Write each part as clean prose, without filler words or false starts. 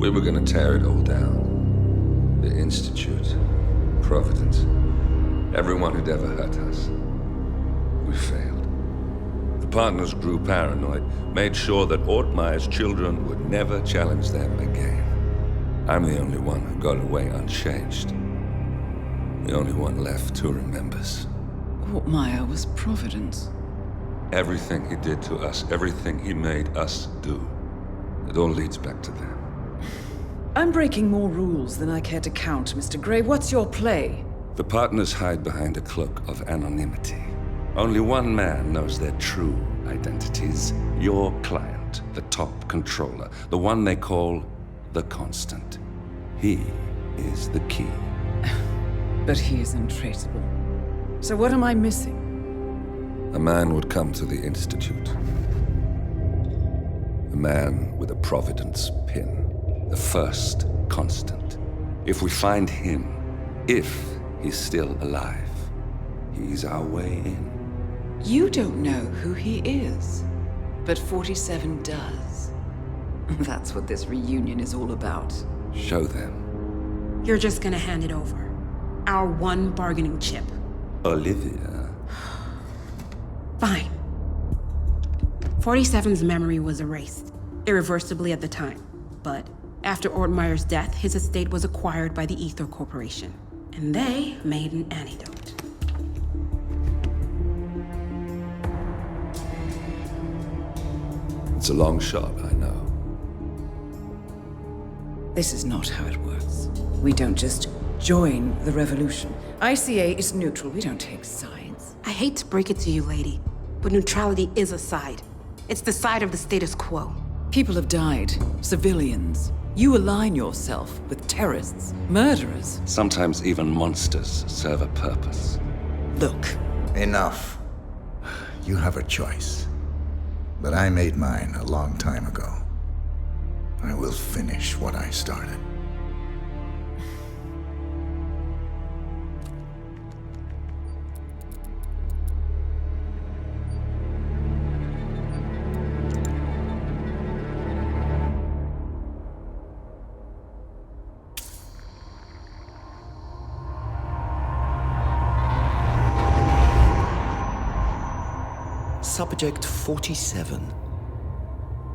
We were gonna tear it all down. The Institute, Providence, everyone who'd ever hurt us. We failed. The partners grew paranoid, made sure that Ortmeyer's children would never challenge them again. I'm the only one who got away unchanged. The only one left who remembers. Ortmeyer was Providence. Everything he did to us, everything he made us do, it all leads back to them. I'm breaking more rules than I care to count, Mr. Gray. What's your play? The partners hide behind a cloak of anonymity. Only one man knows their true identities. Your client, the top controller, the one they call the Constant. He is the key. But he is untraceable. So what am I missing? A man would come to the Institute. A man with a Providence pin. The first Constant. If we find him, if he's still alive, he's our way in. You don't know who he is, but 47 does. That's what this reunion is all about. Show them. You're just gonna hand it over. Our one bargaining chip. Olivia. Fine. 47's memory was erased, irreversibly at the time. But after Ortmeyer's death, his estate was acquired by the Ether Corporation. And they made an antidote. It's a long shot, I know. This is not how it works. We don't just join the revolution. ICA is neutral. We don't take sides. I hate to break it to you, lady, but neutrality is a side. It's the side of the status quo. People have died. Civilians. You align yourself with terrorists, murderers. Sometimes even monsters serve a purpose. Look. Enough. You have a choice. But I made mine a long time ago. I will finish what I started. Subject 47.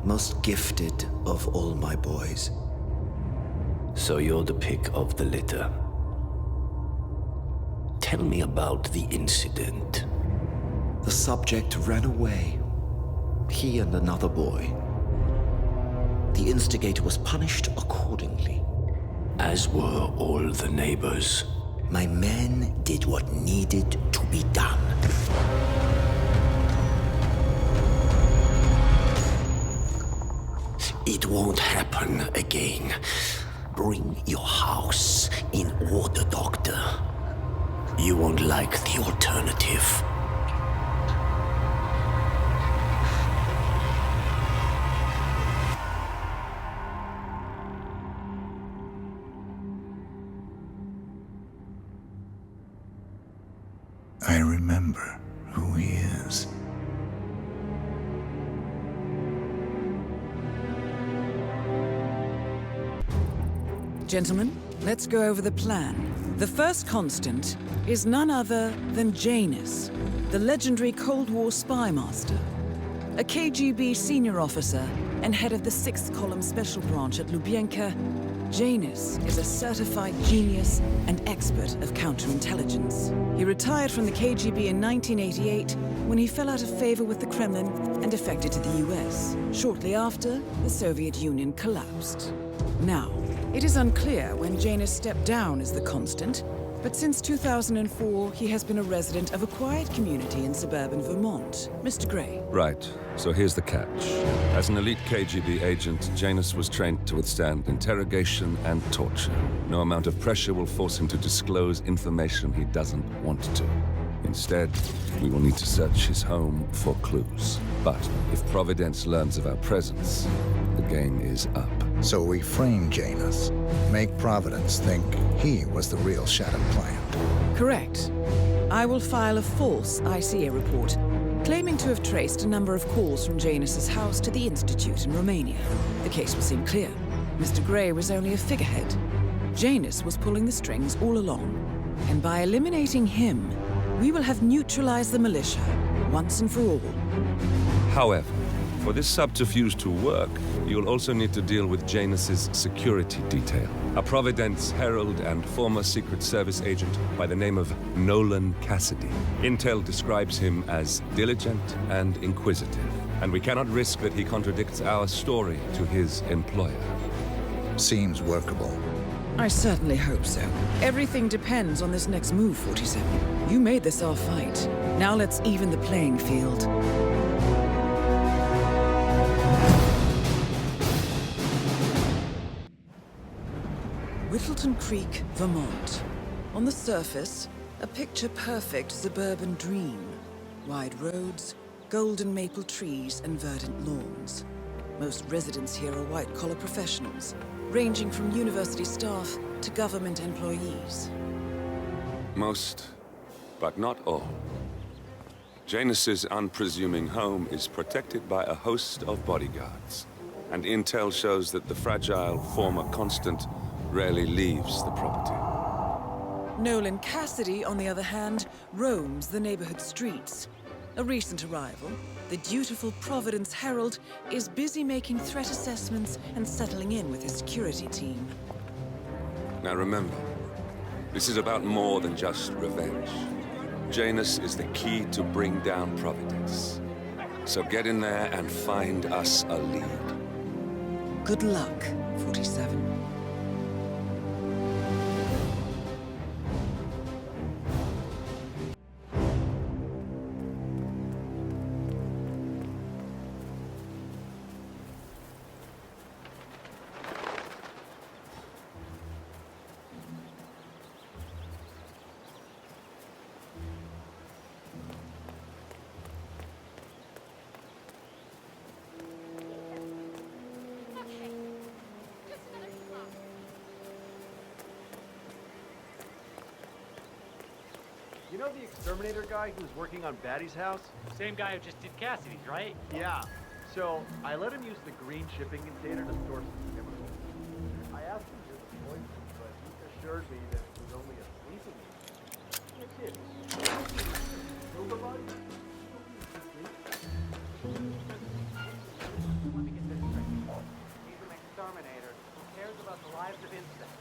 Most gifted of all my boys. So you're the pick of the litter. Tell me about the incident. The subject ran away. He and another boy. The instigator was punished accordingly. As were all the neighbors. My men did what needed to be done. It won't happen again. Bring your house in order, Doctor. You won't like the alternative. I remember who he is. Gentlemen, let's go over the plan. The first Constant is none other than Janus, the legendary Cold War spy master, a KGB senior officer and head of the 6th Column Special Branch at Lubyanka. Janus is a certified genius and expert of counterintelligence. He retired from the KGB in 1988 when he fell out of favor with the Kremlin and defected to the US. Shortly after, the Soviet Union collapsed. Now, it is unclear when Janus stepped down as the Constant, but since 2004, he has been a resident of a quiet community in suburban Vermont. Mr. Gray. Right, so here's the catch. As an elite KGB agent, Janus was trained to withstand interrogation and torture. No amount of pressure will force him to disclose information he doesn't want to. Instead, we will need to search his home for clues. But if Providence learns of our presence, the game is up. So we frame Janus, make Providence think he was the real shadow client. Correct. I will file a false ICA report, claiming to have traced a number of calls from Janus's house to the Institute in Romania. The case will seem clear. Mr. Gray was only a figurehead. Janus was pulling the strings all along. And by eliminating him, we will have neutralized the militia, once and for all. However, for this subterfuge to work, you'll also need to deal with Janus's security detail. A Providence herald and former Secret Service agent by the name of Nolan Cassidy. Intel describes him as diligent and inquisitive, and we cannot risk that he contradicts our story to his employer. Seems workable. I certainly hope so. Everything depends on this next move, 47. You made this our fight. Now let's even the playing field. Whittleton Creek, Vermont. On the surface, a picture-perfect suburban dream. Wide roads, golden maple trees, and verdant lawns. Most residents here are white-collar professionals, ranging from university staff to government employees. Most, but not all. Janus's unpresuming home is protected by a host of bodyguards, and intel shows that the fragile former Constant rarely leaves the property. Nolan Cassidy, on the other hand, roams the neighborhood streets. A recent arrival, the dutiful Providence Herald is busy making threat assessments and settling in with his security team. Now remember, this is about more than just revenge. Janus is the key to bring down Providence. So get in there and find us a lead. Good luck, 47. You know the exterminator guy who's working on Batty's house? Same guy who just did Cassidy's, right? Yeah. So, I let him use the green shipping container to store some chemicals. I asked him to do the poison, but he assured me that it was only a sleeping agent. That's it. Kill the body? Let me get this straight. He's an exterminator who cares about the lives of insects.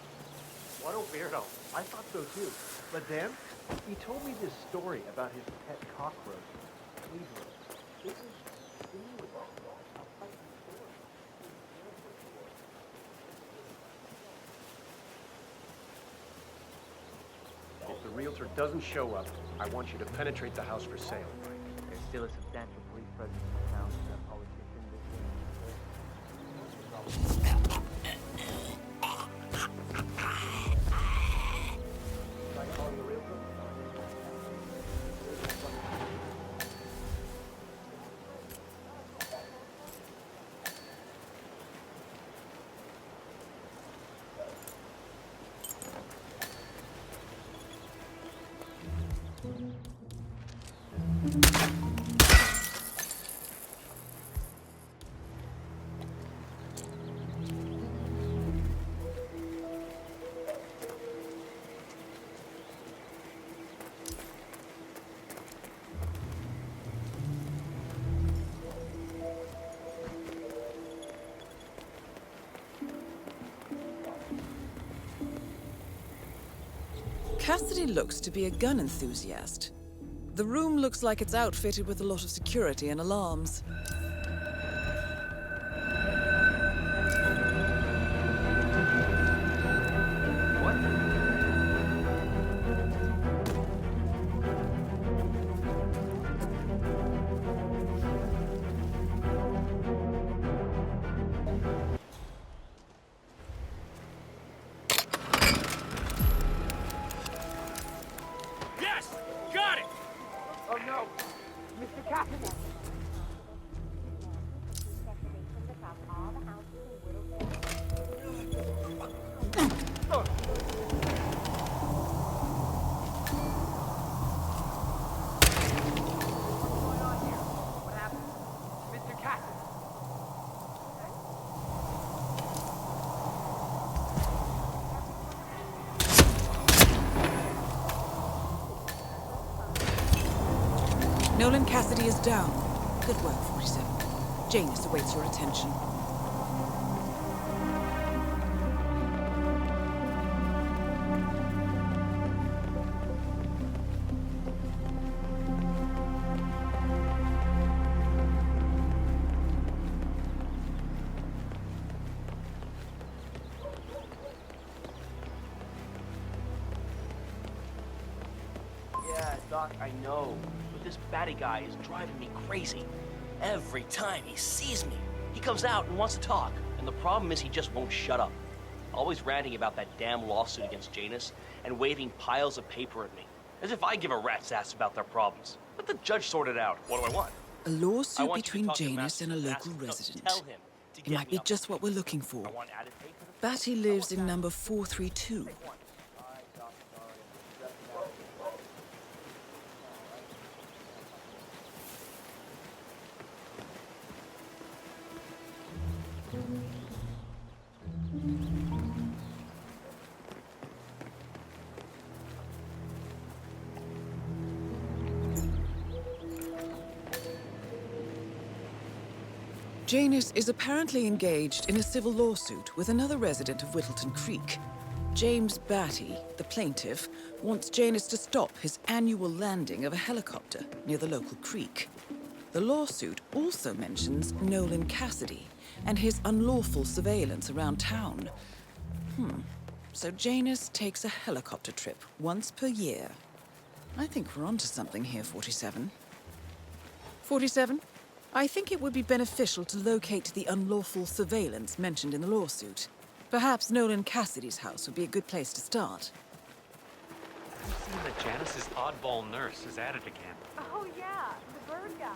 What a weirdo. I thought so too. But then, he told me this story about his pet cockroach. This is if the realtor doesn't show up, I want you to penetrate the house for sale. There's still a substantial police presence in town, and that politician Cassidy looks to be a gun enthusiast. The room looks like it's outfitted with a lot of security and alarms. Nolan Cassidy is down. Good work, 47. Janus awaits your attention. Yeah, Doc, I know. But this batty guy is driving me crazy. Every time he sees me, he comes out and wants to talk. And the problem is he just won't shut up. Always ranting about that damn lawsuit against Janus and waving piles of paper at me. As if I give a rat's ass about their problems. Let the judge sort it out. What do I want? A I lawsuit want you to between talk to Janus and a Master local Master. No, resident. tell him to It get might me be up. just what we're looking for. I want added paper. Batty lives in number 432. Janus is apparently engaged in a civil lawsuit with another resident of Whittleton Creek. James Batty, the plaintiff, wants Janus to stop his annual landing of a helicopter near the local creek. The lawsuit also mentions Nolan Cassidy and his unlawful surveillance around town. So Janus takes a helicopter trip once per year. I think we're onto something here, 47. 47? I think it would be beneficial to locate the unlawful surveillance mentioned in the lawsuit. Perhaps Nolan Cassidy's house would be a good place to start. I've seen that Janice's oddball nurse is at it again. Oh yeah, the bird guy.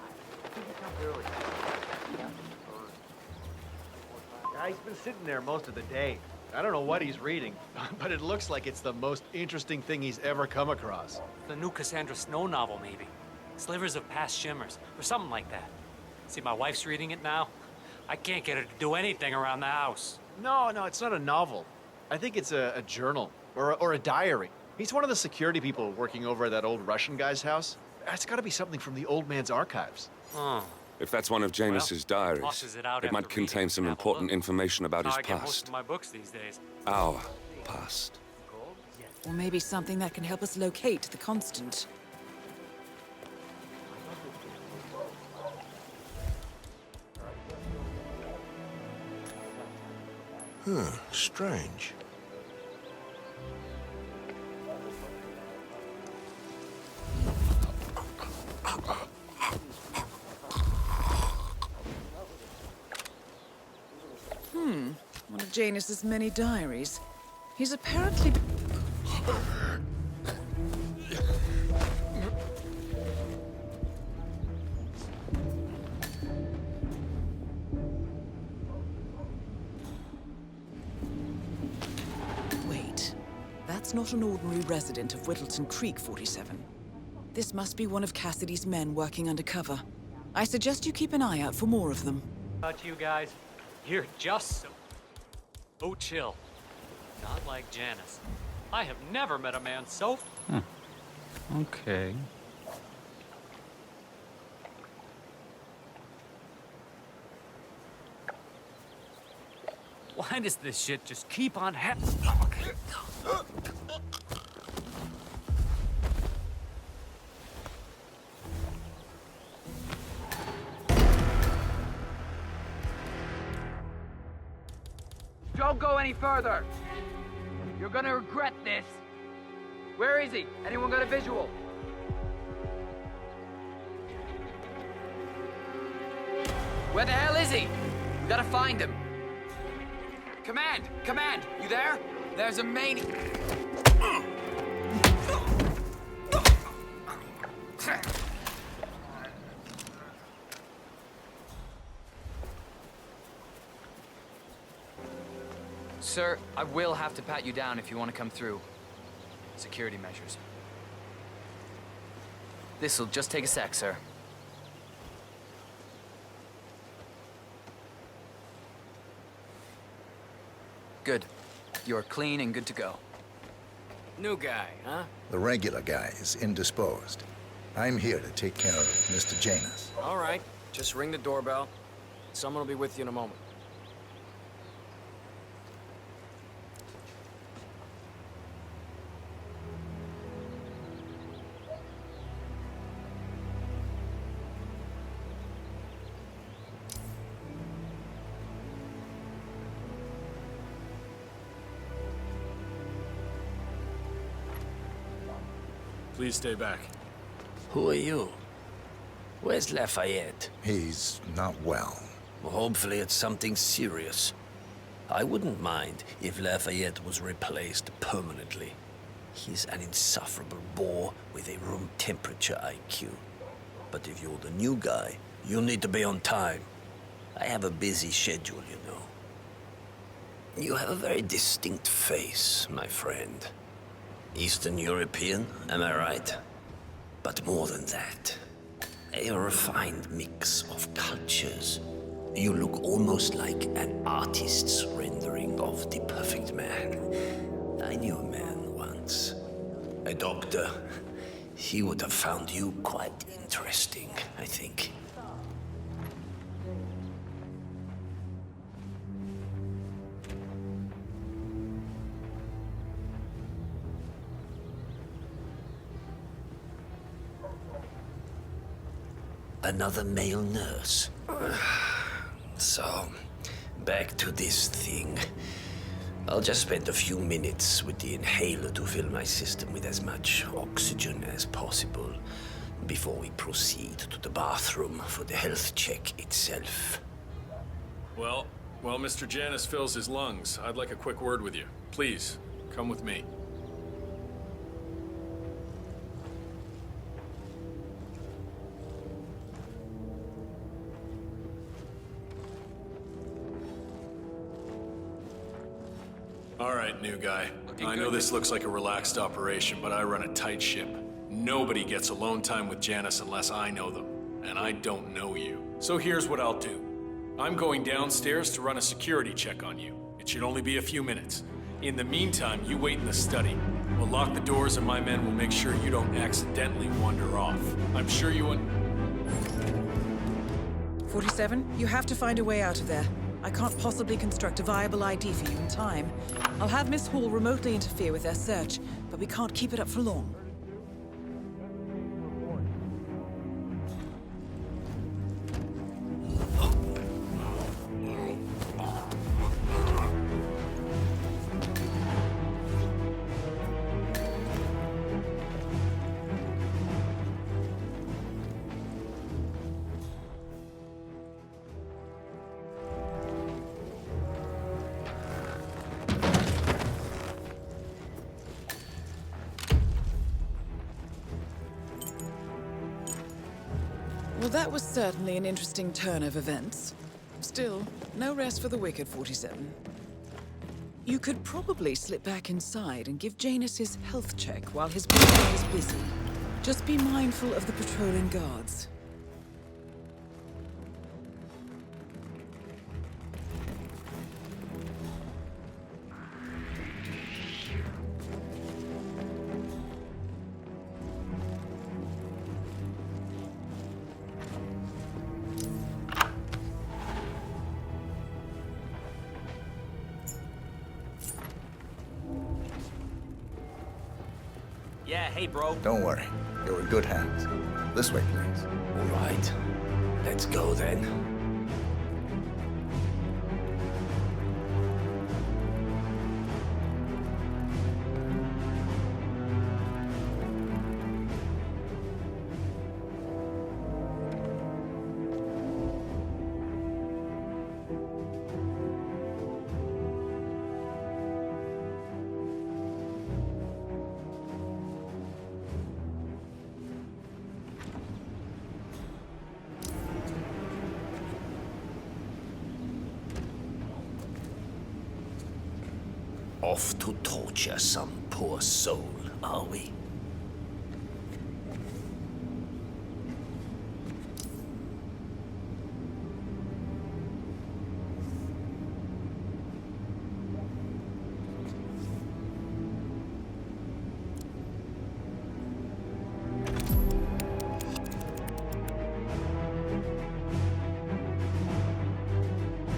Yeah, he's been sitting there most of the day. I don't know what he's reading, but it looks like it's the most interesting thing he's ever come across. The new Cassandra Snow novel, maybe. Slivers of Past Shimmers, or something like that. See, my wife's reading it now. I can't get her to do anything around the house. No, it's not a novel. I think it's a journal or a diary. He's one of the security people working over at that old Russian guy's house. It's got to be something from the old man's archives. Oh. If that's one of Janus's diaries, tosses it out it might after contain reading some and have a important look. information about his How I get most past. of my books these days. Our past. Or maybe something that can help us locate the Constant. Strange. One of Janus's many diaries. He's apparently... Wait, that's not an ordinary resident of Whittleton Creek, 47. This must be one of Cassidy's men working undercover. I suggest you keep an eye out for more of them. About you guys, you're just so chill. Not like Janice. I have never met a man so... Okay. Why does this shit just keep on happening? Don't go any further. You're gonna regret this. Where is he? Anyone got a visual? Where the hell is he? We gotta find him. Command! Command! You there? There's a mani- Sir, I will have to pat you down if you want to come through. Security measures. This'll just take a sec, sir. Good. You're clean and good to go. New guy, huh? The regular guy is indisposed. I'm here to take care of Mr. Janus. All right. Just ring the doorbell. Someone will be with you in a moment. Please stay back. Who are you? Where's Lafayette? He's not well. Well, hopefully it's something serious. I wouldn't mind if Lafayette was replaced permanently. He's an insufferable bore with a room temperature IQ. But if you're the new guy, you'll need to be on time. I have a busy schedule, you know. You have a very distinct face, my friend. Eastern European, am I right? But more than that, a refined mix of cultures. You look almost like an artist's rendering of the perfect man. I knew a man once. A doctor. He would have found you quite interesting, I think. Another male nurse. So, back to this thing. I'll just spend a few minutes with the inhaler to fill my system with as much oxygen as possible before we proceed to the bathroom for the health check itself. Well, while Mr. Janus fills his lungs, I'd like a quick word with you. Please, come with me. All right, new guy. I know this looks like a relaxed operation, but I run a tight ship. Nobody gets alone time with Janus unless I know them, and I don't know you. So here's what I'll do. I'm going downstairs to run a security check on you. It should only be a few minutes. In the meantime, you wait in the study. We'll lock the doors and my men will make sure you don't accidentally wander off. I'm sure you 47, you have to find a way out of there. I can't possibly construct a viable ID for you in time. I'll have Miss Hall remotely interfere with their search, but we can't keep it up for long. Well, that was certainly an interesting turn of events. Still, no rest for the wicked, 47. You could probably slip back inside and give Janus his health check while his partner is busy. Just be mindful of the patrolling guards. Yeah, hey, bro. Don't worry. You're in good hands. This way, please. All right. Let's go then. Off to torture some poor soul, are we?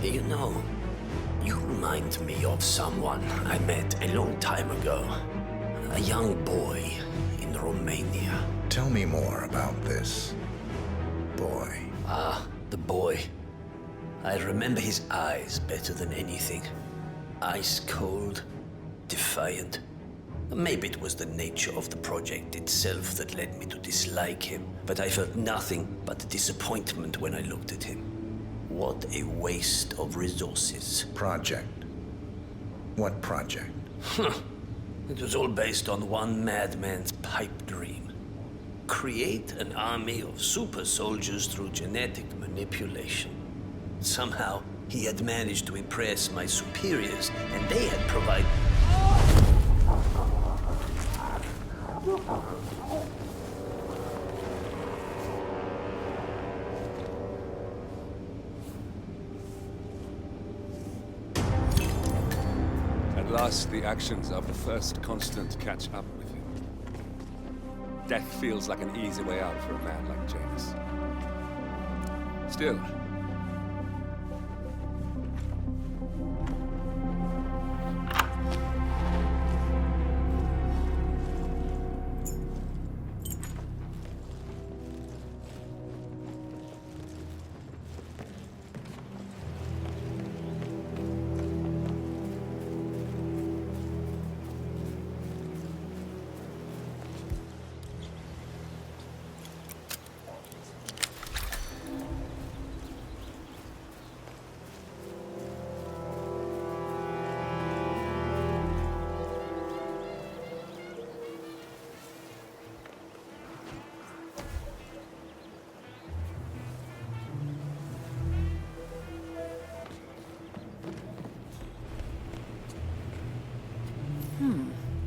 You know, you remind me of someone I met a long time ago. A young boy in Romania. Tell me more about this boy. Ah, the boy. I remember his eyes better than anything. Ice cold, defiant. Maybe it was the nature of the project itself that led me to dislike him, but I felt nothing but disappointment when I looked at him. What a waste of resources. Project? What project? It was all based on one madman's pipe dream. Create an army of super soldiers through genetic manipulation. Somehow, he had managed to impress my superiors, and they had provided... At last, the actions of the first constant catch up with him. Death feels like an easy way out for a man like Janus. Still,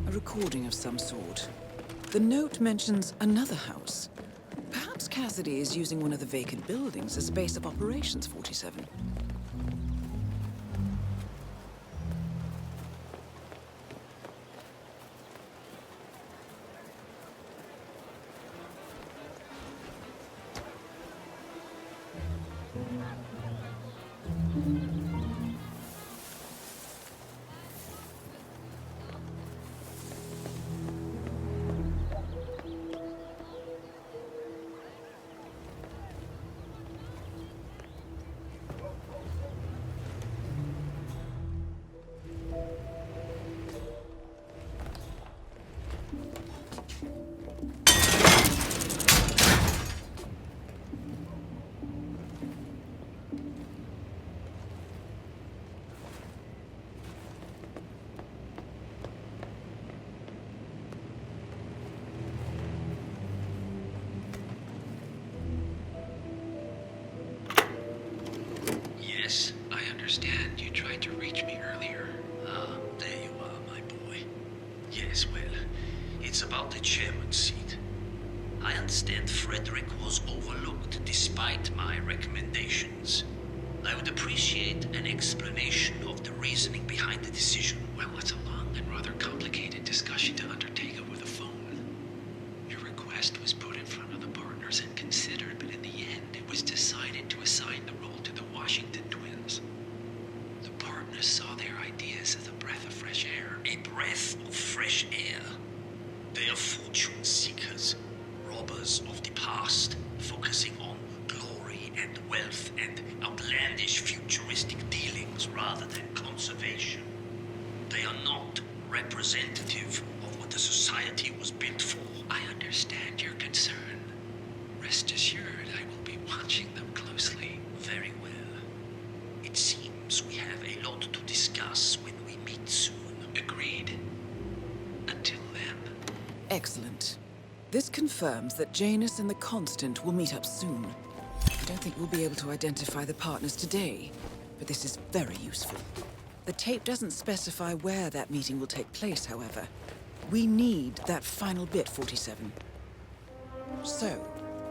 A recording of some sort. The note mentions another house. Perhaps Cassidy is using one of the vacant buildings as base of operations, 47. Yes, I understand. You tried to reach me earlier. Ah, there you are, my boy. Yes, well, it's about the chairman's seat. I understand Frederick was overlooked despite my recommendations. I would appreciate an explanation of the reasoning behind the decision. Well, it's a long and rather complicated discussion to undertake over the phone. Your request was put in front of the partners and considered, but in the end, it was decided to assign the role to the Washington twins. The partners saw their ideas as a breath of fresh air. A breath of fresh air. They are fortune seekers, robbers of the past, focusing on glory and wealth and outlandish futuristic dealings rather than conservation. They are not representative of what the society was built for. I understand your concern. Rest assured, I will be watching them closely. Very well. It seems we have a lot to discuss when we meet soon. Agreed. Until then. Excellent. This confirms that Janus and the Constant will meet up soon. I don't think we'll be able to identify the partners today, but this is very useful. The tape doesn't specify where that meeting will take place, however. We need that final bit, 47. So,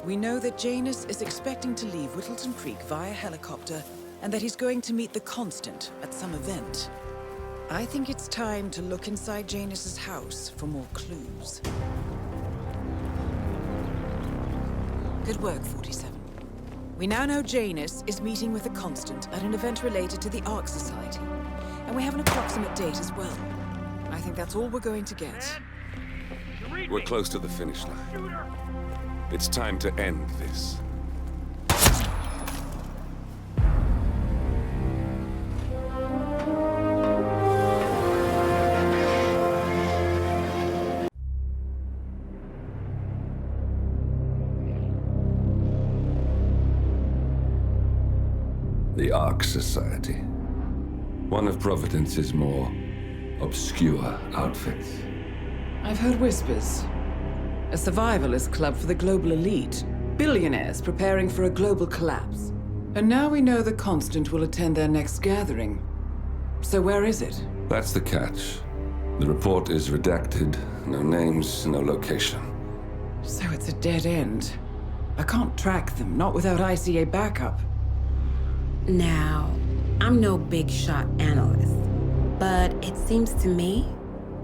we know that Janus is expecting to leave Whittleton Creek via helicopter, and that he's going to meet the Constant at some event. I think it's time to look inside Janus's house for more clues. Good work, 47. We now know Janus is meeting with the Constant at an event related to the Ark Society. And we have an approximate date as well. I think that's all we're going to get. We're close to the finish line. It's time to end this. The Ark Society. One of Providence's more obscure outfits. I've heard whispers. A survivalist club for the global elite. Billionaires preparing for a global collapse. And now we know the Constant will attend their next gathering. So where is it? That's the catch. The report is redacted. No names, no location. So it's a dead end. I can't track them, not without ICA backup. Now, I'm no big shot analyst, but it seems to me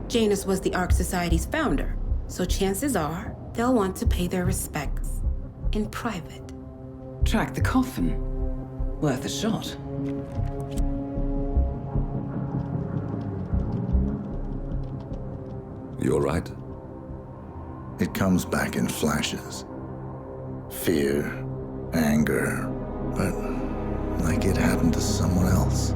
Janus was the Ark Society's founder, so chances are they'll want to pay their respects in private. Track the coffin. Worth a shot. You all right? It comes back in flashes. Fear, anger, but like it happened to someone else.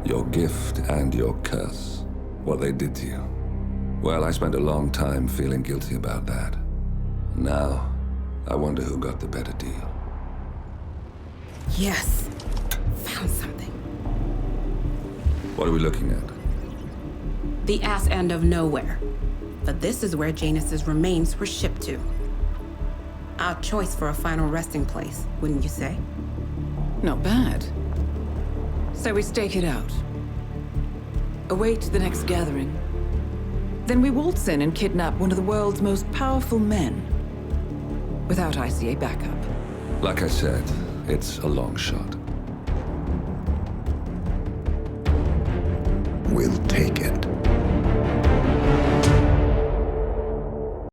Your gift and your curse. What they did to you. Well, I spent a long time feeling guilty about that. Now, I wonder who got the better deal. Yes, found something. What are we looking at? The ass end of nowhere. But this is where Janus's remains were shipped to. Our choice for a final resting place, wouldn't you say? Not bad. So we stake it out. Await the next gathering. Then we waltz in and kidnap one of the world's most powerful men. Without ICA backup. Like I said, it's a long shot. We'll take it.